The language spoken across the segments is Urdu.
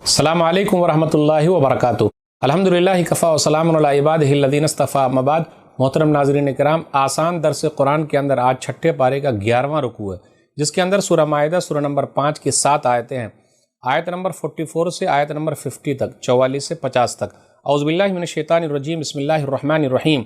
السلام علیکم ورحمۃ اللہ وبرکاتہ۔ الحمدللہ کفا وسلام علی عبادہ الذین اصطفیٰ، اما بعد۔ محترم ناظرین کرام، آسان درس قرآن کے اندر آج چھٹے پارے کا 11واں رکوع ہے، جس کے اندر سورہ مائدہ سورہ نمبر 5 کی 7 آیتیں ہیں۔ آیت نمبر 44 سے آیت نمبر 50 تک، 44 سے 50 تک۔ اعوذ باللہ من الشیطان الرجیم، بسم اللہ الرحمن الرحیم۔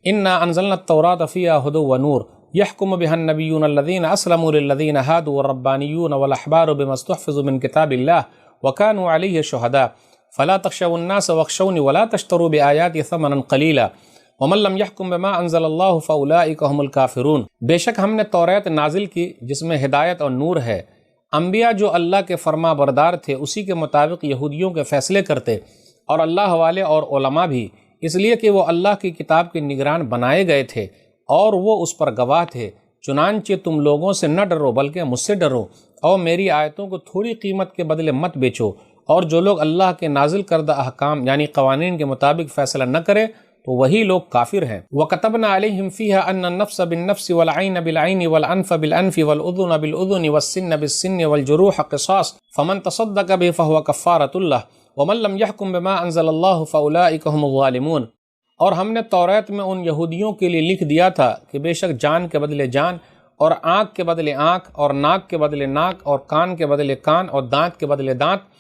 انا انزلنا التوراۃ فیہا ھدی ونور یحکم بها النبیون الذین اسلموا للذین ھادوا والربانیون والاحبار بما استحفظوا من کتاب اللہ وکانوا علیہ شہداء فلا تخشوا الناس واخشونی ولا تشتروا بآیاتی ثمنا قلیلا ومن لم یحکم بما انزل اللہ فاولئک هم الکافرون۔ بے شک ہم نے توریت نازل کی جس میں ہدایت اور نور ہے۔ انبیاء جو اللہ کے فرما بردار تھے اسی کے مطابق یہودیوں کے فیصلے کرتے، اور اللہ والے اور علماء بھی، اس لیے کہ وہ اللہ کی کتاب کے نگران بنائے گئے تھے اور وہ اس پر گواہ تھے۔ چنانچہ تم لوگوں سے نہ ڈرو بلکہ مجھ سے ڈرو، اور میری آیتوں کو تھوڑی قیمت کے بدلے مت بیچو، اور جو لوگ اللہ کے نازل کردہ احکام یعنی قوانین کے مطابق فیصلہ نہ کرے تو وہی لوگ کافر ہیں۔ وَكَتَبْنَا عَلَيْهِمْ فِيهَا أَنَّ النَّفْسَ بِالنَّفْسِ وَالْعَيْنَ بِالْعَيْنِ وَالْأَنْفَ بِالْأَنْفِ وَالْأُذُنَ بِالْأُذُنِ وَالسِّنَّ بِالسِّنِّ وَالْجُرُوحَ قِصَاصٌ فَمَنْ تَصَدَّقَ بِهِ فَهُوَ كَفَّارَةٌ لَهُ وَمَنْ لَمْ يَحْكُمْ بِمَا أَنزَلَ اللَّهُ فَأُولَئِكَ هُمُ الظَّالِمُونَ۔ اور ہم نے توریت میں ان یہودیوں کے لیے لکھ دیا تھا کہ بے شک جان کے بدلے جان، اور آنکھ کے بدلے آنکھ، اور ناک کے بدلے ناک، اور کان کے بدلے کان، اور دانت کے بدلے دانت،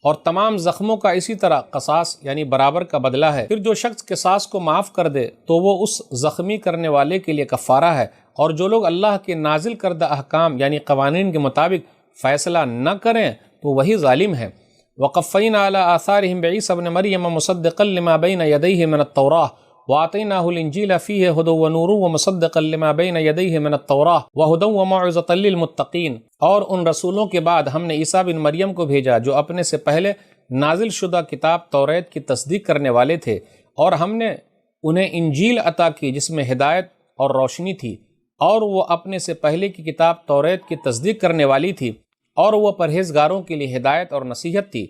اور تمام زخموں کا اسی طرح قصاص یعنی برابر کا بدلہ ہے۔ پھر جو شخص قصاص کو معاف کر دے تو وہ اس زخمی کرنے والے کے لیے کفارہ ہے، اور جو لوگ اللہ کے نازل کردہ احکام یعنی قوانین کے مطابق فیصلہ نہ کریں تو وہی ظالم ہے۔ وقفینا علی آثارہم بعیسی ابن مریم مصدقا لما بین یدیہ من التوراۃ وآتیناہ الانجیل فیہ ھدی ونور ومصدقا لما بین یدیہ من التوراۃ وھدی وموعظۃ للمتقین۔ اور ان رسولوں کے بعد ہم نے عیسیٰ بن مریم کو بھیجا جو اپنے سے پہلے نازل شدہ کتاب توریت کی تصدیق کرنے والے تھے، اور ہم نے انہیں انجیل عطا کی جس میں ہدایت اور روشنی تھی، اور وہ اپنے سے پہلے کی کتاب توریت کی تصدیق کرنے والی تھی، اور وہ پرہیزگاروں کے لیے ہدایت اور نصیحت تھی۔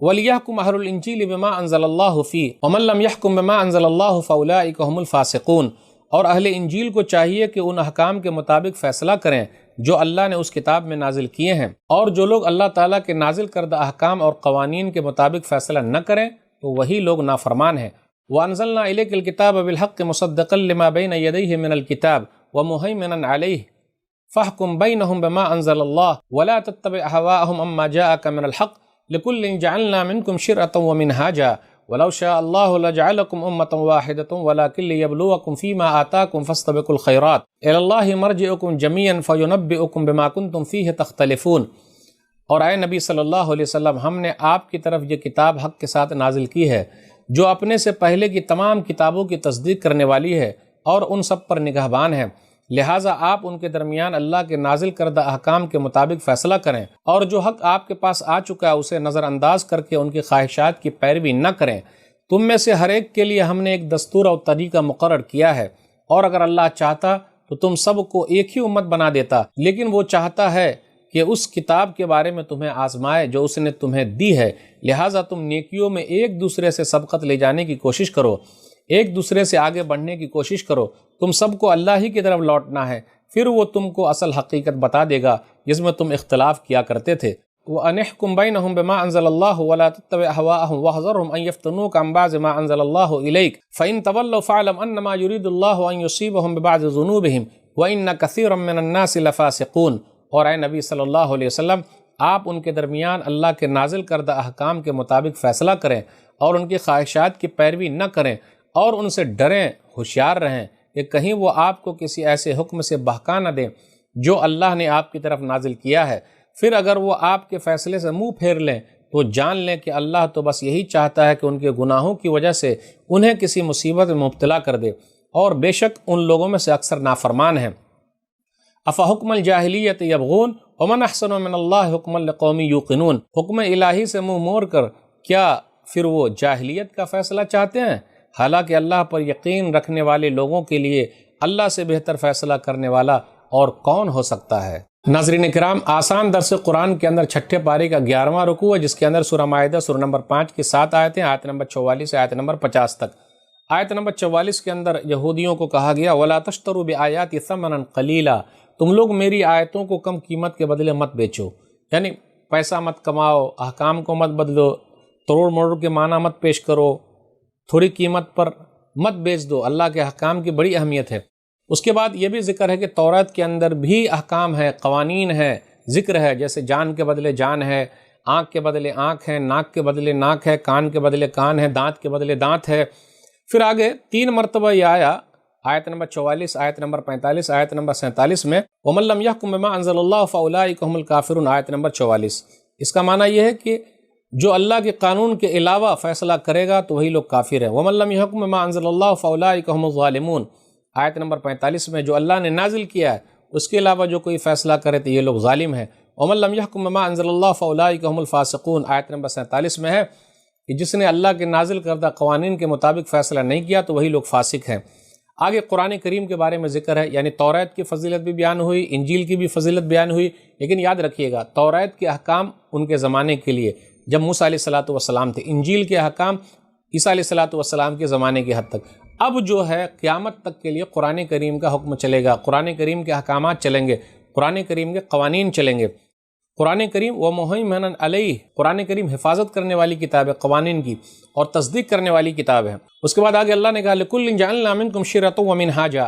وَلِيَحْكُمْ أَهْلُ الْإِنْجِيلِ بِمَا أَنزَلَ اللَّهُ فِيهِ وَمَنْ لَمْ يَحْكُمْ بِمَا أَنزَلَ اللَّهُ فَأُولَئِكَ هُمُ الْفَاسِقُونَ۔ اور اہل انجیل کو چاہیے کہ ان احکام کے مطابق فیصلہ کریں جو اللہ نے اس کتاب میں نازل کیے ہیں، اور جو لوگ اللہ تعالیٰ کے نازل کردہ احکام اور قوانین کے مطابق فیصلہ نہ کریں تو وہی لوگ نافرمان ہیں۔ وَأَنزَلْنَا إِلَيْكَ الْكِتَابَ بِالْحَقِّ مُصَدِّقًا لِمَا بَيْنَ يَدَيْهِ مِنَ الْكِتَابِ وَمُهَيْمِنًا عَلَيْهِ فَاحْكُمْ بَيْنَهُمْ بِمَا أَنزَلَ اللَّهُ وَلَا تَتَّبِعْ أَهْوَاءَهُمْ عَمَّا جَاءَكَ مِنَ الْحَقِّ لِكُلٍّ جَعَلْنَا مِنْكُمْ شِرْعَةً وَمِنْهَاجًا وَلَوْ شَاءَ اللَّهُ لَجَعَلَكُمْ أُمَّةً وَاحِدَةً وَلَكِنْ لِيَبْلُوَكُمْ فِيمَا آتَاكُمْ فَاسْتَبِقُوا الْخَيْرَاتِ إِلَى اللَّهِ مَرْجِعُكُمْ جَمِيعًا فَيُنَبِّئُكُمْ بِمَا كُنْتُمْ فِيهِ تَخْتَلِفُونَ۔ اور اے نبی صلی اللہ علیہ وسلم، ہم نے آپ کی طرف یہ کتاب حق کے ساتھ نازل کی ہے جو اپنے سے پہلے کی تمام کتابوں کی تصدیق کرنے والی ہے، اور ان سب پر نگہبان ہے، لہٰذا آپ ان کے درمیان اللہ کے نازل کردہ احکام کے مطابق فیصلہ کریں، اور جو حق آپ کے پاس آ چکا ہے اسے نظر انداز کر کے ان کی خواہشات کی پیروی نہ کریں۔ تم میں سے ہر ایک کے لیے ہم نے ایک دستور اور طریقہ مقرر کیا ہے، اور اگر اللہ چاہتا تو تم سب کو ایک ہی امت بنا دیتا، لیکن وہ چاہتا ہے کہ اس کتاب کے بارے میں تمہیں آزمائے جو اس نے تمہیں دی ہے، لہٰذا تم نیکیوں میں ایک دوسرے سے سبقت لے جانے کی کوشش کرو، ایک دوسرے سے آگے بڑھنے کی کوشش کرو۔ تم سب کو اللہ ہی کی طرف لوٹنا ہے، پھر وہ تم کو اصل حقیقت بتا دے گا جس میں تم اختلاف کیا کرتے تھے۔ وَأَنِ احْكُمْ بَيْنَهُمْ بِمَا أَنزَلَ اللَّهُ وَلَا تَتَّبِعْ أَهْوَاءَهُمْ وَاحْذَرْهُمْ أَن يَفْتِنُوكَ عَن بَعْضِ مَا أَنزَلَ اللَّهُ إِلَيْكَ فَإِن تَوَلَّوْا فَاعْلَمْ أَنَّمَا يُرِيدُ اللَّهُ أَن يُصِيبَهُم بِبَعْضِ ذُنُوبِهِمْ وَإِنَّ كَثِيرًا مِّنَ النَّاسِ لَفَاسِقُونَ۔ اور اے نبی صلی اللہ علیہ وسلم، آپ ان کے درمیان اللہ کے نازل کردہ احکام کے مطابق فیصلہ کریں، اور ان کی خواہشات کی پیروی نہ کریں، اور ان سے ڈریں، ہوشیار رہیں کہ کہیں وہ آپ کو کسی ایسے حکم سے بہکا نہ دیں جو اللہ نے آپ کی طرف نازل کیا ہے۔ پھر اگر وہ آپ کے فیصلے سے منہ پھیر لیں تو جان لیں کہ اللہ تو بس یہی چاہتا ہے کہ ان کے گناہوں کی وجہ سے انہیں کسی مصیبت میں مبتلا کر دے، اور بے شک ان لوگوں میں سے اکثر نافرمان ہیں۔ افحکم الجاہلیت یبغون ومن احسن من اللہ حکما لقوم یوقنون۔ حکم الہی سے منہ موڑ کر کیا پھر وہ جاہلیت کا فیصلہ چاہتے ہیں؟ حالانکہ اللہ پر یقین رکھنے والے لوگوں کے لیے اللہ سے بہتر فیصلہ کرنے والا اور کون ہو سکتا ہے۔ ناظرین کرام، آسان درس قرآن کے اندر چھٹے پارے کا 11واں رکوع ہے جس کے اندر سورہ مائدہ سورہ نمبر 5 کی 7 آیتیں، آیت نمبر 44 سے آیت نمبر 50 تک۔ آیت نمبر 44 کے اندر یہودیوں کو کہا گیا وَلَا تَشْتَرُوا بِآیَاتِ ثَمَنًا قَلِيلًا، تم لوگ میری آیتوں کو کم قیمت کے بدلے مت بیچو، یعنی پیسہ مت کماؤ، احکام کو مت بدلو، توڑ موڑ کے معنی مت پیش کرو، تھوڑی قیمت پر مت بیچ دو۔ اللہ کے احکام کی بڑی اہمیت ہے۔ اس کے بعد یہ بھی ذکر ہے کہ تورات کے اندر بھی احکام ہے، قوانین ہے، ذکر ہے، جیسے جان کے بدلے جان ہے، آنکھ کے بدلے آنکھ ہے، ناک کے بدلے ناک ہے، کان کے بدلے کان ہے، دانت کے بدلے دانت ہے۔ پھر آگے 3 مرتبہ یہ آیا، آیت نمبر 44، آیت نمبر 45، آیت نمبر 47 میں وَمَن لَّمْ يَحْكُم بِمَا أَنزَلَ اللَّهُ فَأُولَٰئِكَ هُمُ الْكَافِرُونَ، آیت نمبر 44۔ اس کا معنی یہ ہے کہ جو اللہ کے قانون کے علاوہ فیصلہ کرے گا تو وہی لوگ کافر ہیں۔ وَمَن لَّمْ يَحْكُم بِمَا أَنزَلَ اللَّهُ فَأُولَٰئِكَ هُمُ الظَّالِمُونَ، آیت نمبر 45 میں جو اللہ نے نازل کیا ہے اس کے علاوہ جو کوئی فیصلہ کرے تو یہ لوگ ظالم ہیں۔ وَمَن لَّمْ يَحْكُم بِمَا أَنزَلَ اللَّهُ فَأُولَٰئِكَ هُمُ الْفَاسِقُونَ، آیت نمبر 47 میں ہے کہ جس نے اللہ کے نازل کردہ قوانین کے مطابق فیصلہ نہیں کیا تو وہی لوگ فاسق ہیں۔ آگے قرآن کریم کے بارے میں ذکر ہے، یعنی تورات کی فضیلت بھی بیان ہوئی، انجیل کی بھی فضیلت بیان ہوئی، لیکن یاد رکھیے گا تورات کے احکام ان کے زمانے کے لیے جب موسیٰ علیہ الصلوۃ والسلام تھے، انجیل کے احکام عیسیٰ علیہ الصلوۃ والسلام کے زمانے کی حد تک۔ اب جو ہے قیامت تک کے لیے قرآن کریم کا حکم چلے گا، قرآن کریم کے احکامات چلیں گے، قرآن کریم کے قوانین چلیں گے۔ قرآن کریم وَمُهَيْمِنًا عَلَيْهِ، قرآن کریم حفاظت کرنے والی کتاب ہے قوانین کی اور تصدیق کرنے والی کتاب ہے۔ اس کے بعد آگے اللہ نے کہا لِكُلٍّ جَعَلْنَا مِنكُمْ شِرْعَةً وَمِنْهَاجًا،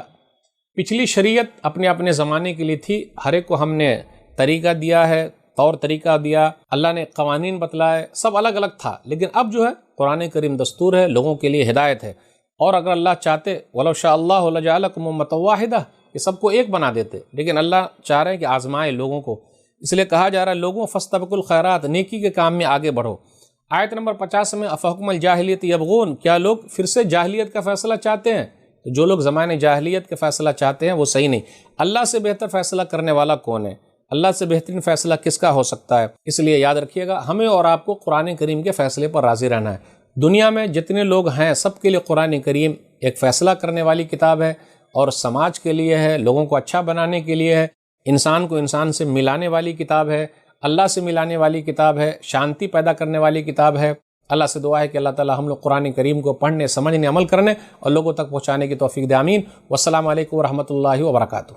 پچھلی شریعت اپنے اپنے زمانے کے لیے تھی، ہر ایک کو ہم نے طریقہ دیا ہے، طور طریقہ دیا، اللہ نے قوانین بتلائے، سب الگ الگ تھا، لیکن اب جو ہے قرآن کریم دستور ہے، لوگوں کے لیے ہدایت ہے۔ اور اگر اللہ چاہتے وَلَوْ شَاءَ اللَّهُ لَجَعَلَكُمْ أُمَّةً وَاحِدَةً، کہ سب کو ایک بنا دیتے، لیکن اللہ چاہ رہے ہیں کہ آزمائے لوگوں کو، اس لیے کہا جا رہا ہے لوگوں فاستبقوا الخیرات، نیکی کے کام میں آگے بڑھو۔ آیت نمبر 50 میں افحکم الجاہلیت یبغون، کیا لوگ پھر سے جاہلیت کا فیصلہ چاہتے ہیں؟ تو جو لوگ زمانے جاہلیت کا فیصلہ چاہتے ہیں وہ صحیح نہیں۔ اللہ سے بہتر فیصلہ کرنے والا کون ہے؟ اللہ سے بہترین فیصلہ کس کا ہو سکتا ہے؟ اس لیے یاد رکھیے گا ہمیں اور آپ کو قرآن کریم کے فیصلے پر راضی رہنا ہے۔ دنیا میں جتنے لوگ ہیں سب کے لیے قرآن کریم ایک فیصلہ کرنے والی کتاب ہے، اور سماج کے لیے ہے، لوگوں کو اچھا بنانے کے لیے ہے، انسان کو انسان سے ملانے والی کتاب ہے، اللہ سے ملانے والی کتاب ہے، شانتی پیدا کرنے والی کتاب ہے۔ اللہ سے دعا ہے کہ اللہ تعالی ہم لوگ قرآن کریم کو پڑھنے، سمجھنے، عمل کرنے اور لوگوں تک پہنچانے کی توفیق دے، آمین۔ والسلام علیکم ورحمۃ اللہ وبرکاتہ۔